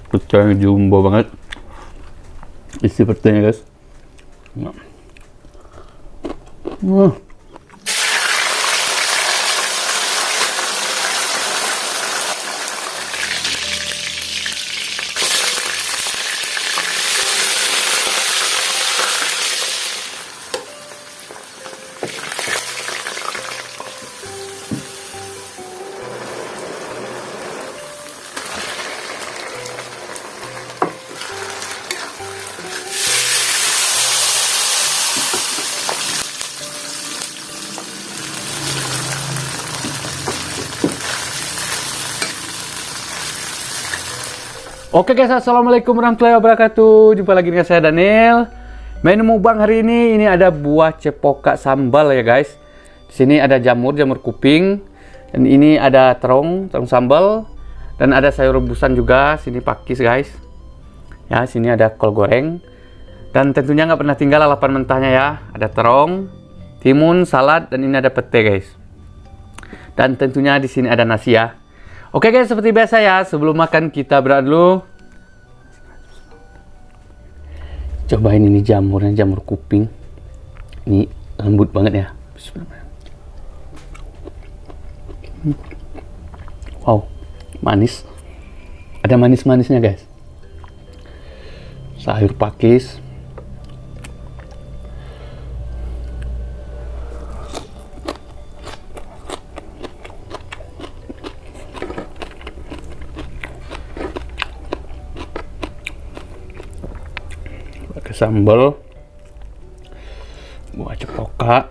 Pecel yang jumbo banget. Isi petenya guys. Oke guys, assalamualaikum warahmatullahi wabarakatuh. Jumpa lagi dengan saya Daniel. Menu mukbang hari ini ada buah cepoka sambal ya guys. Di sini ada jamur kuping, dan ini ada terong sambal, dan ada sayur rebusan juga. Sini pakis guys. Ya, sini ada kol goreng, dan tentunya nggak pernah tinggal lalapan mentahnya ya. Ada terong, timun, salad, dan ini ada pete guys. Dan tentunya di sini ada nasi ya. Oke guys, seperti biasa ya, sebelum makan kita berdoa dulu. Cobain ini jamurnya, jamur kuping. Ini lembut banget ya. Wow, manis. Ada manis-manisnya guys. Sayur pakis. Sambal, buah cepoka,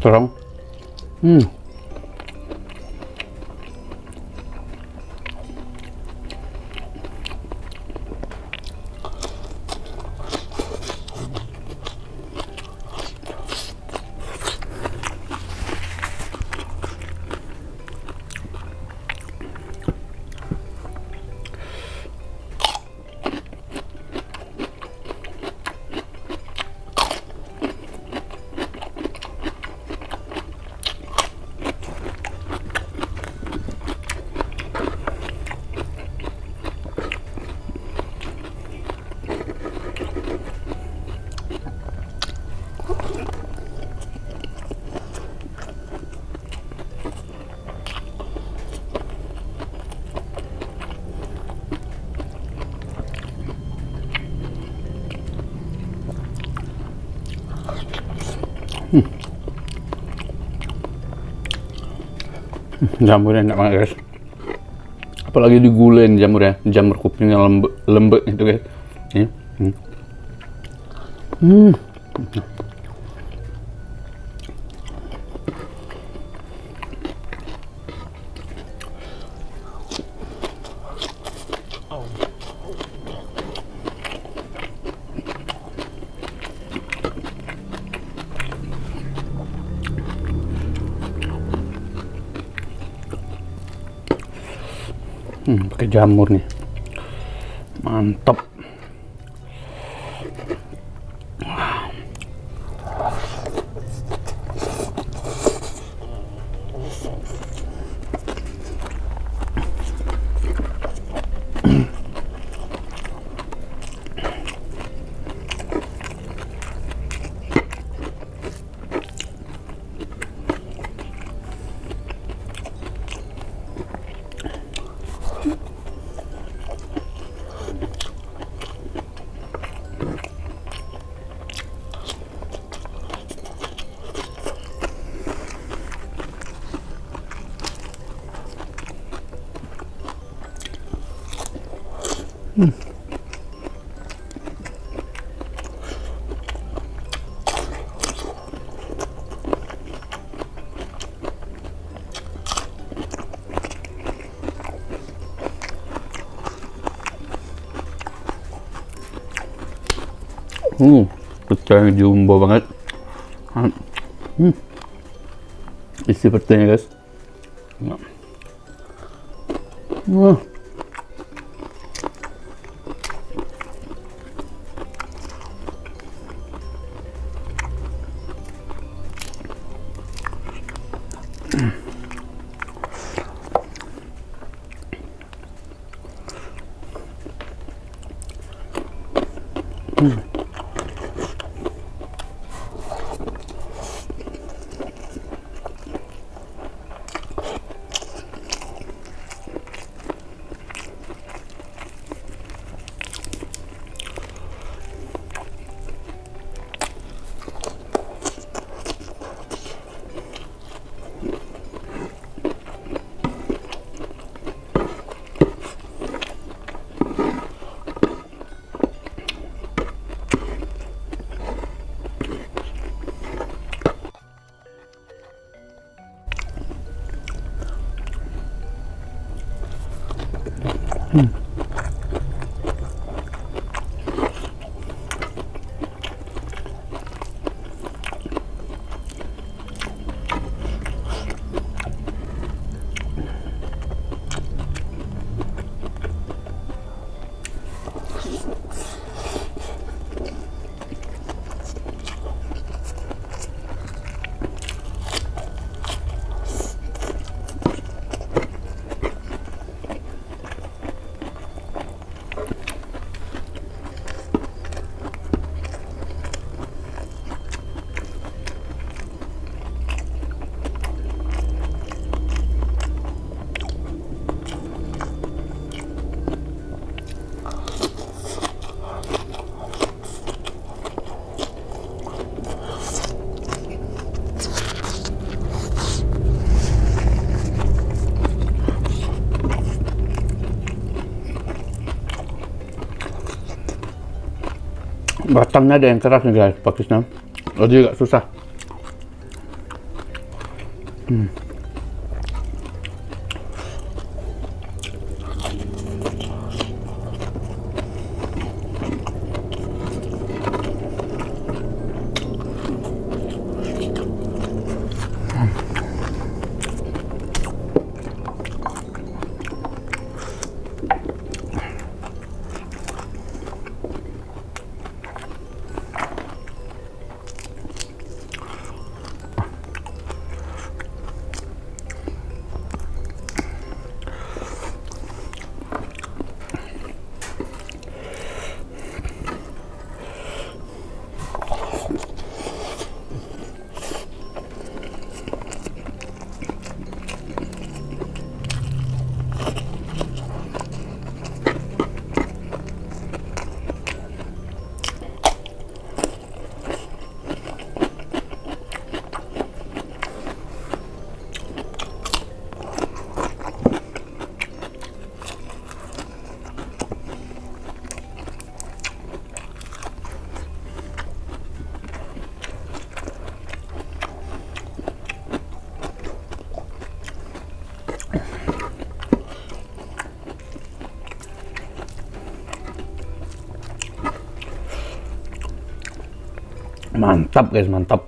terong. Jamurnya enak banget guys, apalagi digulai jamurnya, jamur kupingnya lembek itu guys. Ini. Pakai jamur nih, mantap. Pecel yang jumbo banget. Isi petenya guys. Batangnya ada yang keras nih guys, pakisnya. Jadi agak susah. Mantap guys, mantap.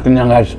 kenyang guys.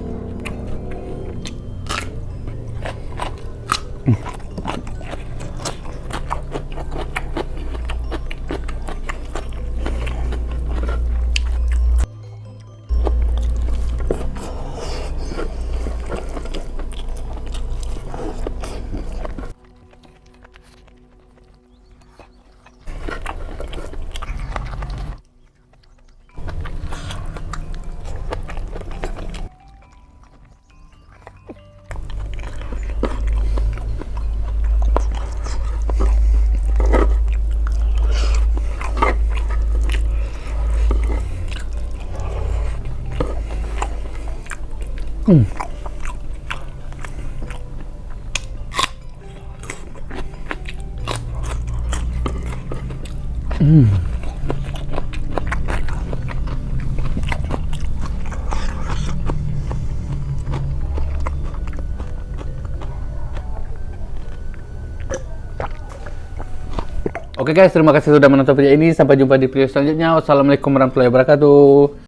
Oke guys, terima kasih sudah menonton video ini. Sampai jumpa di video selanjutnya. Wassalamualaikum warahmatullahi wabarakatuh.